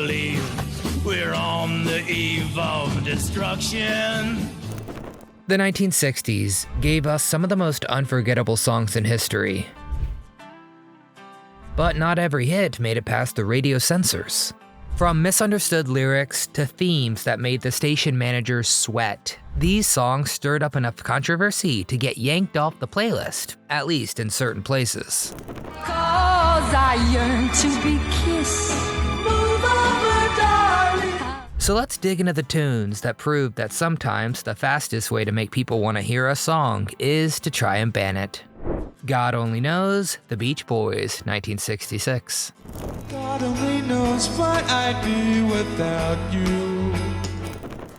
believe we're on the eve of destruction. The 1960s gave us some of the most unforgettable songs in history. But not every hit made it past the radio censors. From misunderstood lyrics to themes that made the station managers sweat, these songs stirred up enough controversy to get yanked off the playlist, at least in certain places. 'Cause I yearn to be kissed. Move over, darling. So let's dig into the tunes that prove that sometimes the fastest way to make people want to hear a song is to try and ban it. God Only Knows, The Beach Boys, 1966. God only knows what I'd be without you.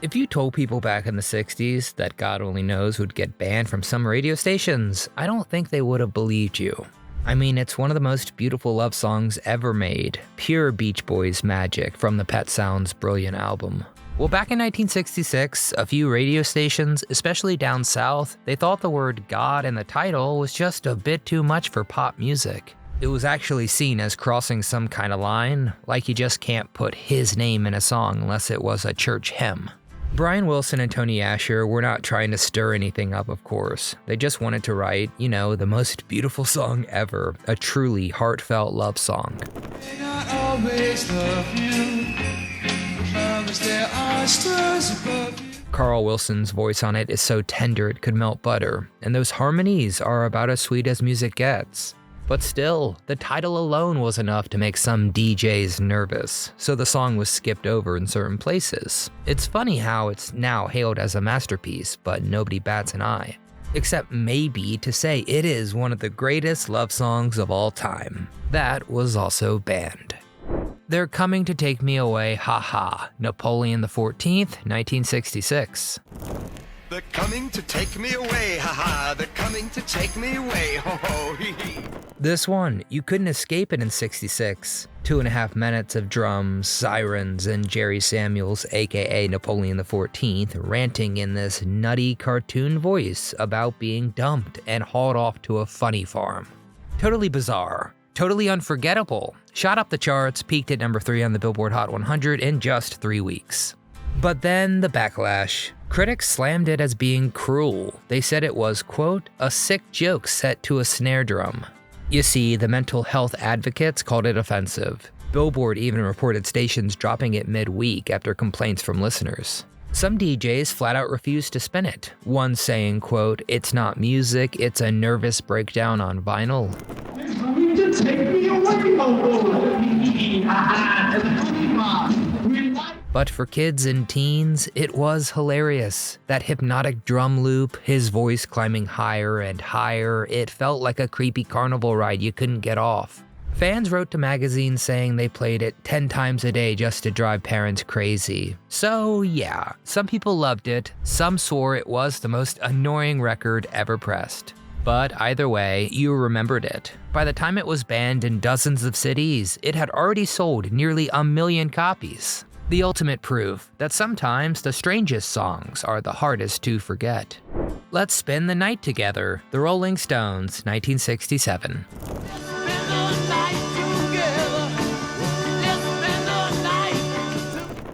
If you told people back in the 60s that God Only Knows would get banned from some radio stations, I don't think they would have believed you. I mean, it's one of the most beautiful love songs ever made, pure Beach Boys magic from the Pet Sounds' brilliant album. Well, back in 1966, a few radio stations, especially down south, they thought the word God in the title was just a bit too much for pop music. It was actually seen as crossing some kind of line, like you just can't put his name in a song unless it was a church hymn. Brian Wilson and Tony Asher were not trying to stir anything up, of course. They just wanted to write, the most beautiful song ever, a truly heartfelt love song. May not always love you. There are stars above you. Carl Wilson's voice on it is so tender it could melt butter, and those harmonies are about as sweet as music gets. But still, the title alone was enough to make some DJs nervous, so the song was skipped over in certain places. It's funny how it's now hailed as a masterpiece, but nobody bats an eye. Except maybe to say it is one of the greatest love songs of all time. That was also banned. They're Coming to Take Me Away, Ha Ha, Napoleon the 14th, 1966. They're coming to take me away, ha ha, they're coming to take me away, ho ho, hee hee. This one, you couldn't escape it in 66. 2.5 minutes of drums, sirens, and Jerry Samuels, aka Napoleon the 14th, ranting in this nutty cartoon voice about being dumped and hauled off to a funny farm. Totally bizarre. Totally unforgettable. Shot up the charts, peaked at number 3 on the Billboard Hot 100 in just 3 weeks. But then the backlash. Critics slammed it as being cruel. They said it was, quote, a sick joke set to a snare drum. You see, the mental health advocates called it offensive. Billboard even reported stations dropping it mid-week after complaints from listeners. Some DJs flat out refused to spin it, one saying, quote, it's not music, it's a nervous breakdown on vinyl. But for kids and teens, it was hilarious. That hypnotic drum loop, his voice climbing higher and higher, it felt like a creepy carnival ride you couldn't get off. Fans wrote to magazines saying they played it 10 times a day just to drive parents crazy. So yeah, some people loved it, some swore it was the most annoying record ever pressed. But either way, you remembered it. By the time it was banned in dozens of cities, it had already sold nearly 1 million copies. The ultimate proof that sometimes the strangest songs are the hardest to forget. Let's Spend the Night Together, The Rolling Stones, 1967.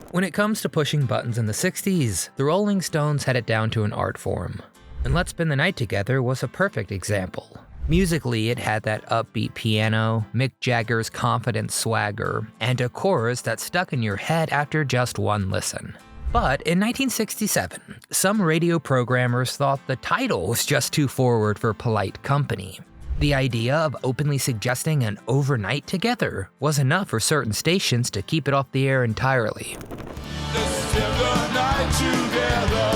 When it comes to pushing buttons in the 60s, the Rolling Stones had it down to an art form. And Let's Spend the Night Together was a perfect example. Musically, it had that upbeat piano, Mick Jagger's confident swagger, and a chorus that stuck in your head after just one listen. But in 1967, some radio programmers thought the title was just too forward for polite company. The idea of openly suggesting an overnight together was enough for certain stations to keep it off the air entirely. Let's spend the night together.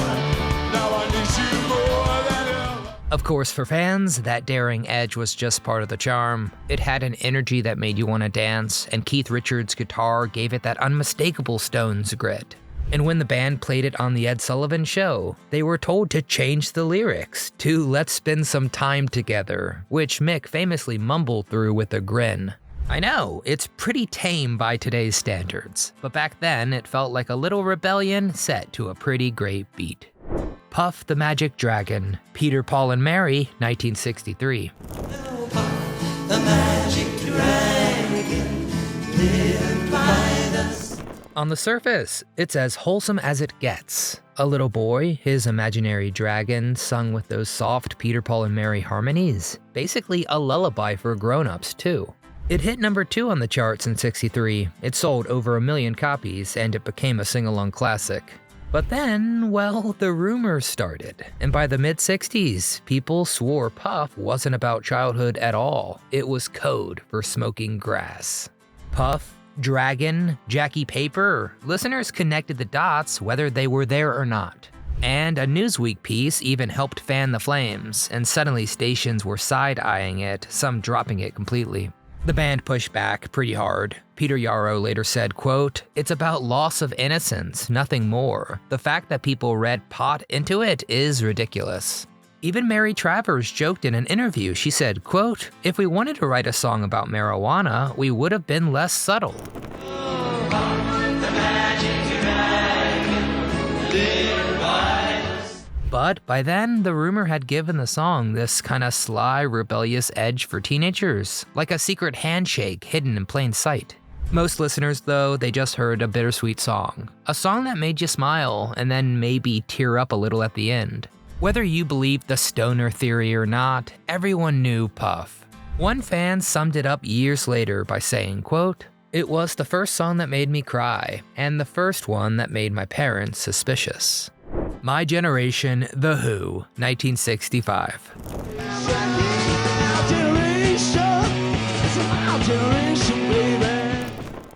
Now I need you more than ever. Of course, for fans, that daring edge was just part of the charm. It had an energy that made you want to dance, and Keith Richards' guitar gave it that unmistakable Stones grit. And when the band played it on The Ed Sullivan Show, they were told to change the lyrics to Let's Spend Some Time Together, which Mick famously mumbled through with a grin. I know, it's pretty tame by today's standards, but back then it felt like a little rebellion set to a pretty great beat. Puff the Magic Dragon, Peter, Paul and Mary, 1963. Oh, Puff the Magic Dragon, live by the On the surface, it's as wholesome as it gets. A little boy, his imaginary dragon, sung with those soft Peter, Paul, and Mary harmonies. Basically a lullaby for grown-ups, too. It hit number 2 on the charts in '63, it sold over 1 million copies, and it became a sing-along classic. But then, well, the rumors started, and by the mid-'60s, people swore Puff wasn't about childhood at all. It was code for smoking grass. Puff, Dragon, Jackie Paper, listeners connected the dots whether they were there or not. And a Newsweek piece even helped fan the flames, and suddenly stations were side-eyeing it, some dropping it completely. The band pushed back pretty hard. Peter Yarrow later said, quote, "It's about loss of innocence, nothing more. The fact that people read pot into it is ridiculous." Even Mary Travers joked in an interview. She said, quote, "If we wanted to write a song about marijuana, we would have been less subtle." But by then, the rumor had given the song this kinda sly, rebellious edge for teenagers, like a secret handshake hidden in plain sight. Most listeners, though, they just heard a bittersweet song. A song that made you smile and then maybe tear up a little at the end. Whether you believed the stoner theory or not, everyone knew Puff. One fan summed it up years later by saying, quote, "It was the first song that made me cry, and the first one that made my parents suspicious." My Generation, The Who, 1965.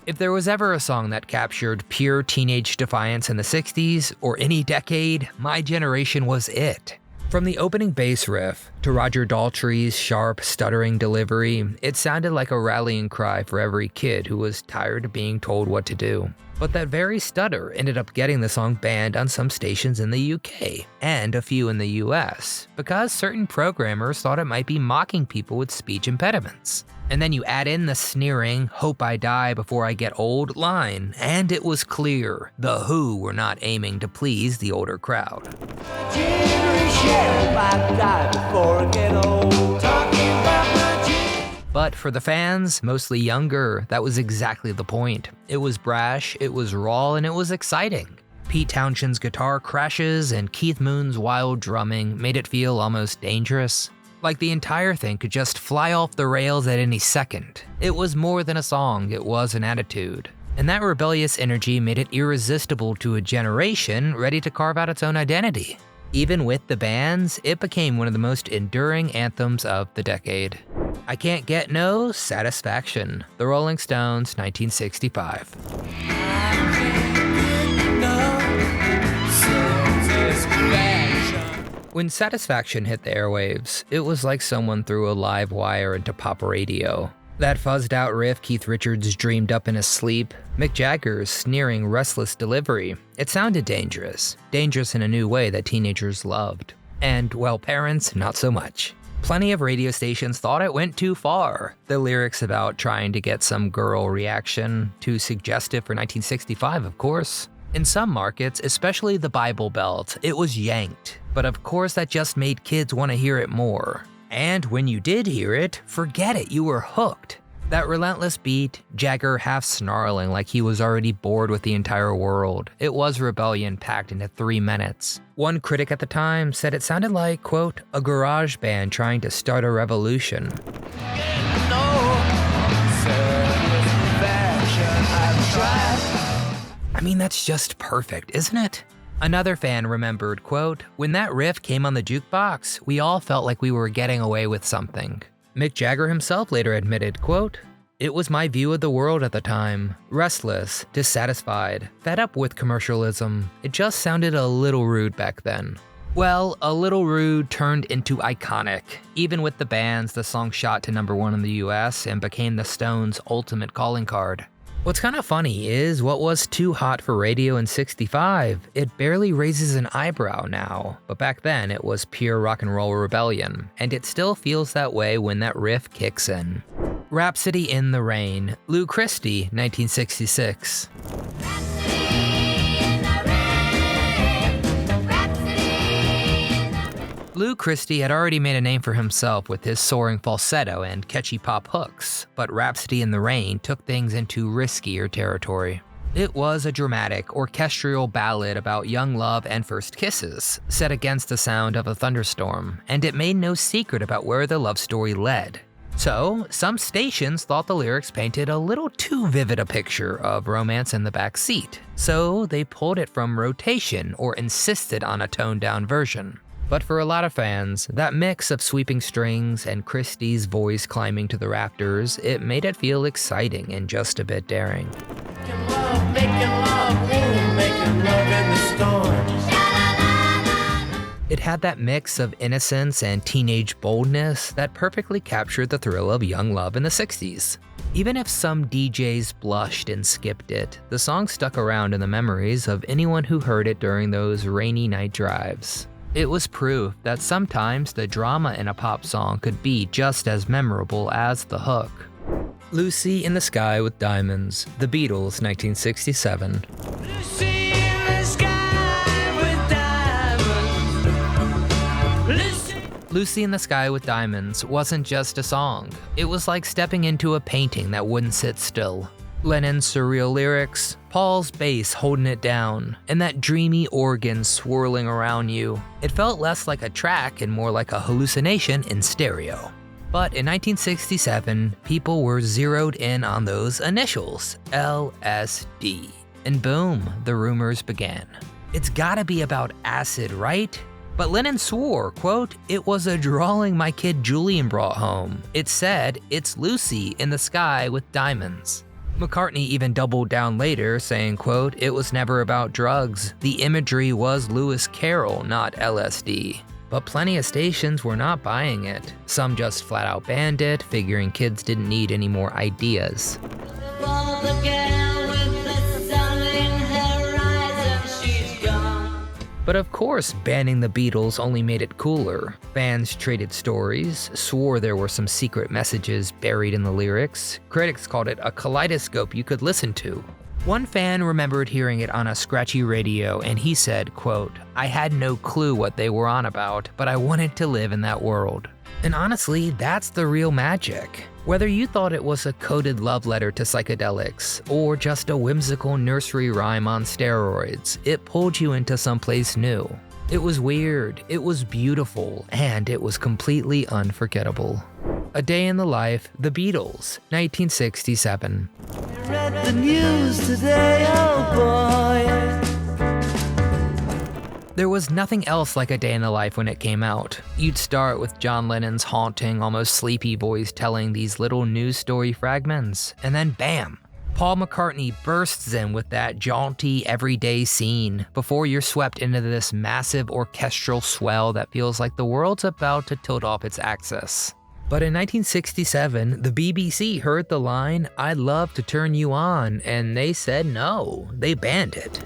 If there was ever a song that captured pure teenage defiance in the 60s, or any decade, My Generation was it. From the opening bass riff to Roger Daltrey's sharp, stuttering delivery, it sounded like a rallying cry for every kid who was tired of being told what to do. But that very stutter ended up getting the song banned on some stations in the UK, and a few in the US, because certain programmers thought it might be mocking people with speech impediments. And then you add in the sneering, "Hope I die before I get old" line, and it was clear The Who were not aiming to please the older crowd. But for the fans, mostly younger, that was exactly the point. It was brash, it was raw, and it was exciting. Pete Townshend's guitar crashes and Keith Moon's wild drumming made it feel almost dangerous. Like the entire thing could just fly off the rails at any second. It was more than a song, it was an attitude. And that rebellious energy made it irresistible to a generation ready to carve out its own identity. Even with the bans, it became one of the most enduring anthems of the decade. I Can't Get No Satisfaction, The Rolling Stones, 1965. When Satisfaction hit the airwaves, it was like someone threw a live wire into pop radio. That fuzzed out riff Keith Richards dreamed up in his sleep, Mick Jagger's sneering, restless delivery, it sounded dangerous. Dangerous in a new way that teenagers loved. And, well, parents, not so much. Plenty of radio stations thought it went too far. The lyrics about trying to get some girl reaction, too suggestive for 1965, of course. In some markets, especially the Bible Belt, it was yanked. But of course that just made kids want to hear it more. And when you did hear it, forget it, you were hooked. That relentless beat, Jagger half snarling like he was already bored with the entire world. It was rebellion packed into 3 minutes. One critic at the time said it sounded like, quote, a garage band trying to start a revolution. I mean, that's just perfect, isn't it? Another fan remembered, quote, when that riff came on the jukebox, we all felt like we were getting away with something. Mick Jagger himself later admitted, quote, it was my view of the world at the time. Restless, dissatisfied, fed up with commercialism. It just sounded a little rude back then. Well, a little rude turned into iconic. Even with the bans, the song shot to #1 in the US and became the Stones' ultimate calling card. What's kind of funny is what was too hot for radio in '65, it barely raises an eyebrow now, but back then it was pure rock and roll rebellion, and it still feels that way when that riff kicks in. Rhapsody in the Rain, Lou Christie, 1966. Lou Christie had already made a name for himself with his soaring falsetto and catchy pop hooks, but Rhapsody in the Rain took things into riskier territory. It was a dramatic, orchestral ballad about young love and first kisses, set against the sound of a thunderstorm, and it made no secret about where the love story led. So, some stations thought the lyrics painted a little too vivid a picture of romance in the back seat, so they pulled it from rotation or insisted on a toned-down version. But for a lot of fans, that mix of sweeping strings and Christie's voice climbing to the rafters, it made it feel exciting and just a bit daring. It had that mix of innocence and teenage boldness that perfectly captured the thrill of young love in the 60s. Even if some DJs blushed and skipped it, the song stuck around in the memories of anyone who heard it during those rainy night drives. It was proof that sometimes the drama in a pop song could be just as memorable as the hook. Lucy in the Sky with Diamonds, The Beatles, 1967. Lucy in the sky with diamonds. Lucy in the Sky with Diamonds wasn't just a song. It was like stepping into a painting that wouldn't sit still. Lennon's surreal lyrics, Paul's bass holding it down, and that dreamy organ swirling around you. It felt less like a track and more like a hallucination in stereo. But in 1967, people were zeroed in on those initials, LSD. And boom, the rumors began. It's gotta be about acid, right? But Lennon swore, quote, "It was a drawing my kid Julian brought home. It said, it's Lucy in the sky with diamonds." McCartney even doubled down later, saying, quote, "It was never about drugs. The imagery was Lewis Carroll, not LSD." But plenty of stations were not buying it. Some just flat out banned it, figuring kids didn't need any more ideas. But of course, banning the Beatles only made it cooler. Fans traded stories, swore there were some secret messages buried in the lyrics. Critics called it a kaleidoscope you could listen to. One fan remembered hearing it on a scratchy radio, and he said, quote, "I had no clue what they were on about, but I wanted to live in that world." And honestly, that's the real magic. Whether you thought it was a coded love letter to psychedelics, or just a whimsical nursery rhyme on steroids, it pulled you into someplace new. It was weird, it was beautiful, and it was completely unforgettable. A Day in the Life, The Beatles, 1967. Read the news today, oh boy. There was nothing else like A Day in the Life when it came out. You'd start with John Lennon's haunting, almost sleepy voice telling these little news story fragments, and then bam! Paul McCartney bursts in with that jaunty, everyday scene before you're swept into this massive orchestral swell that feels like the world's about to tilt off its axis. But in 1967, the BBC heard the line, "I'd love to turn you on," and they said no. They banned it.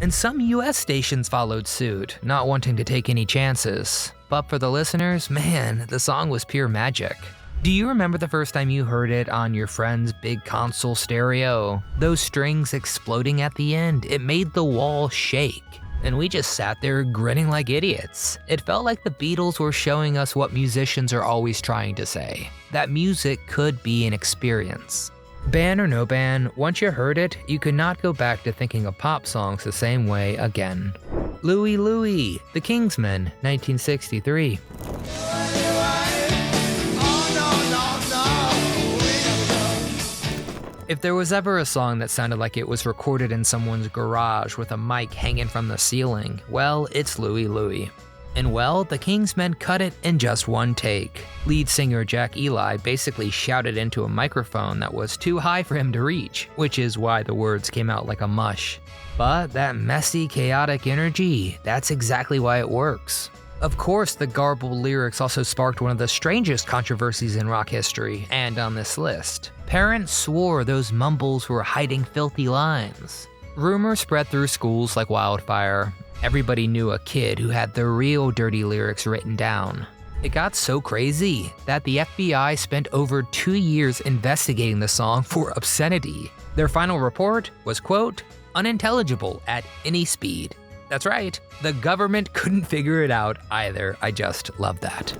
And some US stations followed suit, not wanting to take any chances. But for the listeners, man, the song was pure magic. Do you remember the first time you heard it on your friend's big console stereo? Those strings exploding at the end, it made the wall shake. And we just sat there grinning like idiots. It felt like the Beatles were showing us what musicians are always trying to say, that music could be an experience. Ban or no ban, once you heard it, you could not go back to thinking of pop songs the same way again. Louie Louie, The Kingsmen, 1963. If there was ever a song that sounded like it was recorded in someone's garage with a mic hanging from the ceiling, well, it's Louie Louie. And well, the Kingsmen cut it in just one take. Lead singer Jack Ely basically shouted into a microphone that was too high for him to reach, which is why the words came out like a mush. But that messy, chaotic energy, that's exactly why it works. Of course, the garbled lyrics also sparked one of the strangest controversies in rock history, and on this list. Parents swore those mumbles were hiding filthy lines. Rumors spread through schools like wildfire. Everybody knew a kid who had the real dirty lyrics written down. It got so crazy that the FBI spent over 2 years investigating the song for obscenity. Their final report was, quote, "unintelligible at any speed." That's right, the government couldn't figure it out either. I just love that.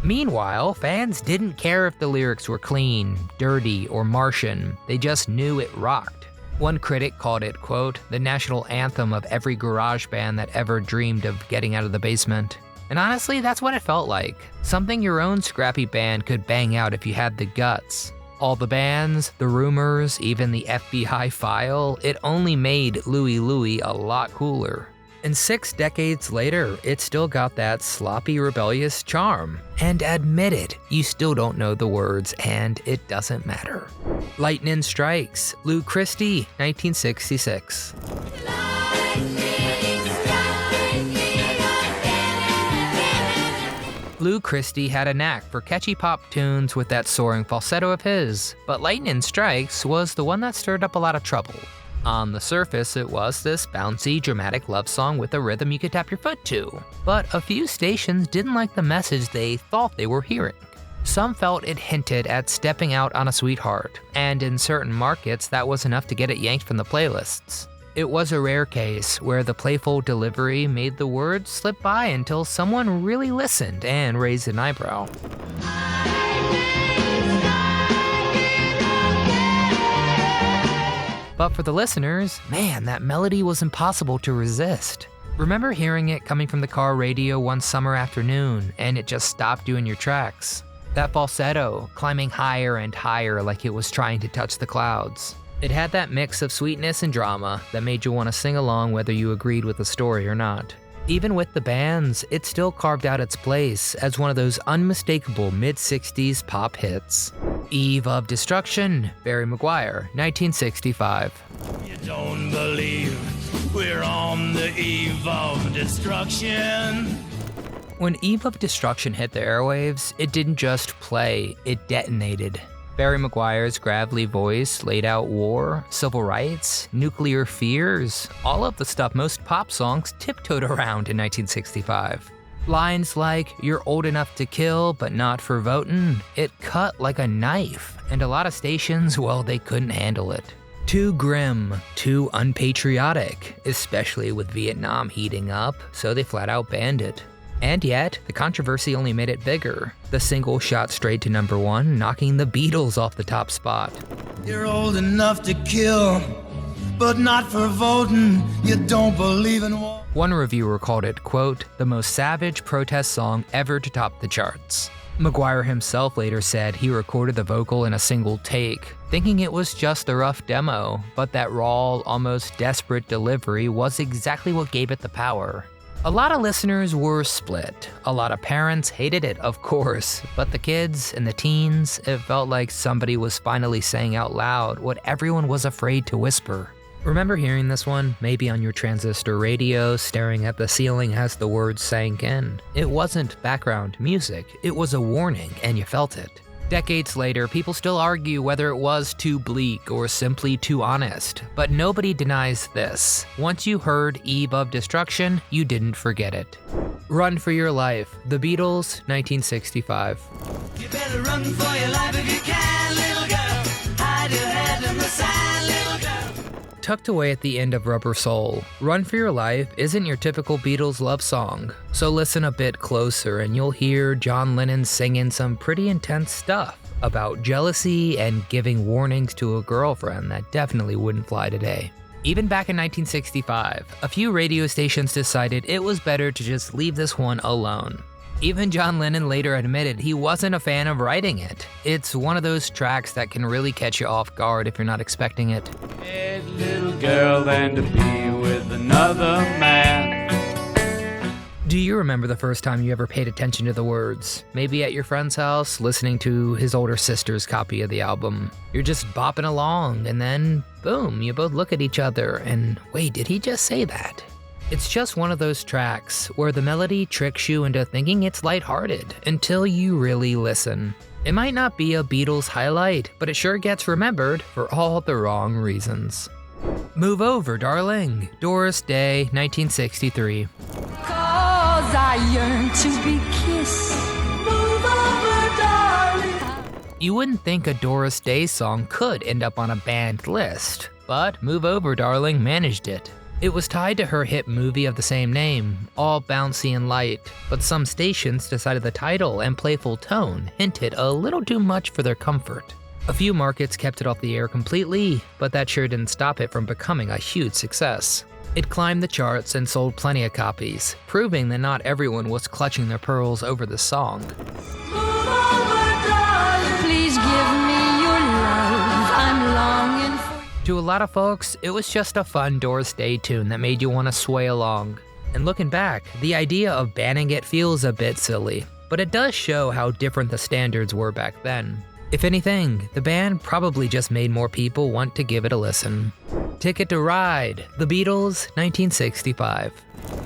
Meanwhile, fans didn't care if the lyrics were clean, dirty, or Martian. They just knew it rocked. One critic called it, quote, the national anthem of every garage band that ever dreamed of getting out of the basement. And honestly, that's what it felt like. Something your own scrappy band could bang out if you had the guts. All the bands, the rumors, even the FBI file, it only made Louie Louie a lot cooler. And 6 decades later, it still got that sloppy, rebellious charm. And admit it, you still don't know the words, and it doesn't matter. Lightning Strikes, Lou Christie, 1966. Lou Christie had a knack for catchy pop tunes with that soaring falsetto of his, but Lightning Strikes was the one that stirred up a lot of trouble. On the surface, it was this bouncy, dramatic love song with a rhythm you could tap your foot to, but a few stations didn't like the message they thought they were hearing. Some felt it hinted at stepping out on a sweetheart, and in certain markets that was enough to get it yanked from the playlists. It was a rare case where the playful delivery made the words slip by until someone really listened and raised an eyebrow. But for the listeners, man, that melody was impossible to resist. Remember hearing it coming from the car radio one summer afternoon, and it just stopped you in your tracks. That falsetto, climbing higher and higher like it was trying to touch the clouds. It had that mix of sweetness and drama that made you want to sing along whether you agreed with the story or not. Even with the bands, it still carved out its place as one of those unmistakable mid-60s pop hits. Eve of Destruction, Barry Maguire, 1965. You don't believe we're on the eve of destruction. When Eve of Destruction hit the airwaves, it didn't just play, it detonated. Barry Maguire's gravelly voice laid out war, civil rights, nuclear fears, all of the stuff most pop songs tiptoed around in 1965. Lines like, "You're old enough to kill, but not for votin'," it cut like a knife, and a lot of stations, well, they couldn't handle it. Too grim, too unpatriotic, especially with Vietnam heating up, so they flat out banned it. And yet, the controversy only made it bigger. The single shot straight to number 1, knocking the Beatles off the top spot. You're old enough to kill, but not for voting. You don't believe in war. One reviewer called it, quote, the most savage protest song ever to top the charts. Maguire himself later said he recorded the vocal in a single take, thinking it was just a rough demo, but that raw, almost desperate delivery was exactly what gave it the power. A lot of listeners were split. A lot of parents hated it, of course, but the kids and the teens, it felt like somebody was finally saying out loud what everyone was afraid to whisper. Remember hearing this one, maybe on your transistor radio, staring at the ceiling as the words sank in? It wasn't background music, it was a warning, and you felt it. Decades later, people still argue whether it was too bleak or simply too honest, but nobody denies this. Once you heard Eve of Destruction, you didn't forget it. Run for Your Life, The Beatles, 1965. You better run for your life if you can, little girl. Hide your head in the sand, little girl. Tucked away at the end of Rubber Soul, Run for Your Life isn't your typical Beatles love song, so listen a bit closer and you'll hear John Lennon singing some pretty intense stuff about jealousy and giving warnings to a girlfriend that definitely wouldn't fly today. Even back in 1965, a few radio stations decided it was better to just leave this one alone. Even John Lennon later admitted he wasn't a fan of writing it. It's one of those tracks that can really catch you off guard if you're not expecting it. Hey, little girl, than to be with another man. Do you remember the first time you ever paid attention to the words? Maybe at your friend's house, listening to his older sister's copy of the album. You're just bopping along, and then, boom, you both look at each other and, wait, did he just say that? It's just one of those tracks where the melody tricks you into thinking it's lighthearted until you really listen. It might not be a Beatles highlight, but it sure gets remembered for all the wrong reasons. Move Over, Darling, Doris Day, 1963. 'Cause I yearn to be kissed. Move over, darling. You wouldn't think a Doris Day song could end up on a banned list, but Move Over, Darling managed it. It was tied to her hit movie of the same name, all bouncy and light, but some stations decided the title and playful tone hinted a little too much for their comfort. A few markets kept it off the air completely, but that sure didn't stop it from becoming a huge success. It climbed the charts and sold plenty of copies, proving that not everyone was clutching their pearls over the song. Please give me your love, I'm longing for. To a lot of folks, it was just a fun Doris Day tune that made you want to sway along. And looking back, the idea of banning it feels a bit silly, but it does show how different the standards were back then. If anything, the band probably just made more people want to give it a listen. Ticket to Ride, The Beatles, 1965.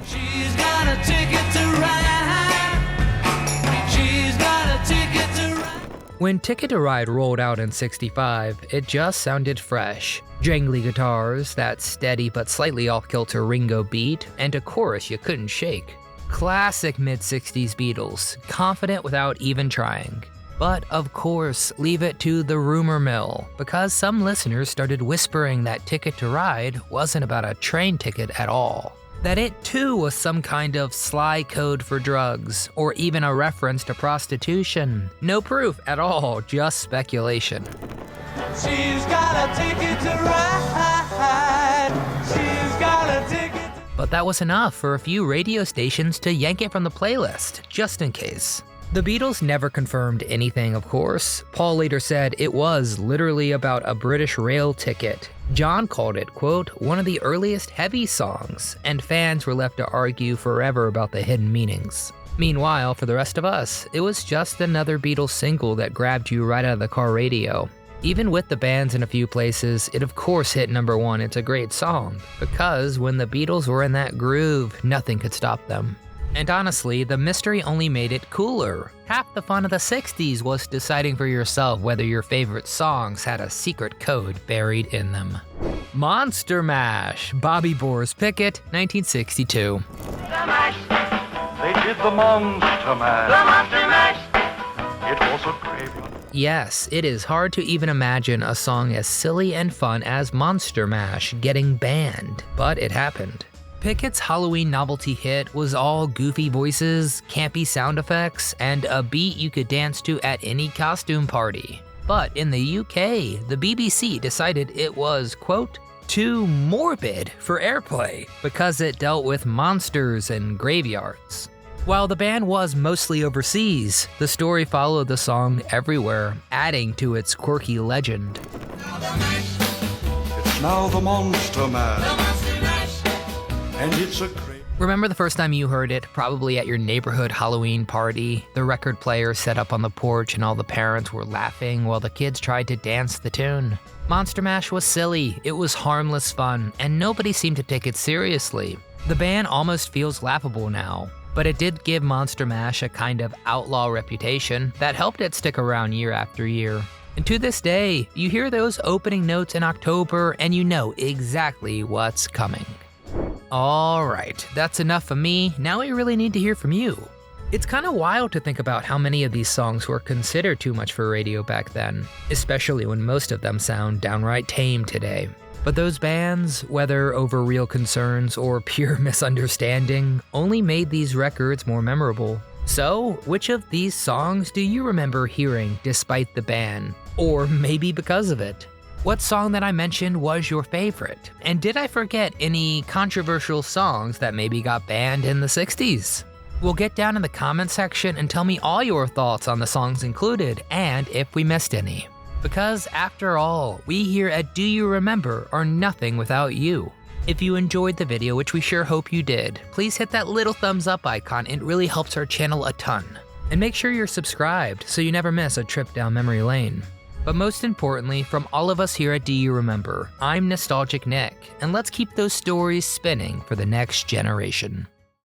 She's got a ticket to ride. She's got a ticket to ride. When Ticket to Ride rolled out in '65, it just sounded fresh. Jangly guitars, that steady but slightly off-kilter Ringo beat, and a chorus you couldn't shake. Classic mid-60s Beatles, confident without even trying. But of course, leave it to the rumor mill, because some listeners started whispering that Ticket to Ride wasn't about a train ticket at all. That it too was some kind of sly code for drugs, or even a reference to prostitution. No proof at all, just speculation. She's got a ticket to ride. She's got a ticket to... But that was enough for a few radio stations to yank it from the playlist, just in case. The Beatles never confirmed anything, of course. Paul later said it was literally about a British rail ticket. John called it, quote, one of the earliest heavy songs, and fans were left to argue forever about the hidden meanings. Meanwhile, for the rest of us, it was just another Beatles single that grabbed you right out of the car radio. Even with the bans in a few places, it of course hit #1. It's a great song, because when the Beatles were in that groove, nothing could stop them. And honestly, the mystery only made it cooler. Half the fun of the 60s was deciding for yourself whether your favorite songs had a secret code buried in them. Monster Mash, Bobby Boris Pickett, 1962. They did the Monster Mash. The Monster Mash. It was a graveyard. Yes, it is hard to even imagine a song as silly and fun as Monster Mash getting banned, but it happened. Pickett's Halloween novelty hit was all goofy voices, campy sound effects, and a beat you could dance to at any costume party. But in the UK, the BBC decided it was, quote, too morbid for airplay because it dealt with monsters and graveyards. While the band was mostly overseas, the story followed the song everywhere, adding to its quirky legend. It's now the Monster Mash. And it's a great... Remember the first time you heard it, probably at your neighborhood Halloween party? The record player set up on the porch and all the parents were laughing while the kids tried to dance the tune. Monster Mash was silly, it was harmless fun, and nobody seemed to take it seriously. The band almost feels laughable now, but it did give Monster Mash a kind of outlaw reputation that helped it stick around year after year. And to this day, you hear those opening notes in October and you know exactly what's coming. Alright, that's enough for me. Now we really need to hear from you. It's kind of wild to think about how many of these songs were considered too much for radio back then, especially when most of them sound downright tame today. But those bands, whether over real concerns or pure misunderstanding, only made these records more memorable. So, which of these songs do you remember hearing despite the ban? Or maybe because of it? What song that I mentioned was your favorite? And did I forget any controversial songs that maybe got banned in the 60s? Well, get down in the comment section and tell me all your thoughts on the songs included and if we missed any. Because after all, we here at Do You Remember are nothing without you. If you enjoyed the video, which we sure hope you did, please hit that little thumbs up icon. It really helps our channel a ton. And make sure you're subscribed so you never miss a trip down memory lane. But most importantly, from all of us here at Do You Remember, I'm Nostalgic Nick, and let's keep those stories spinning for the next generation.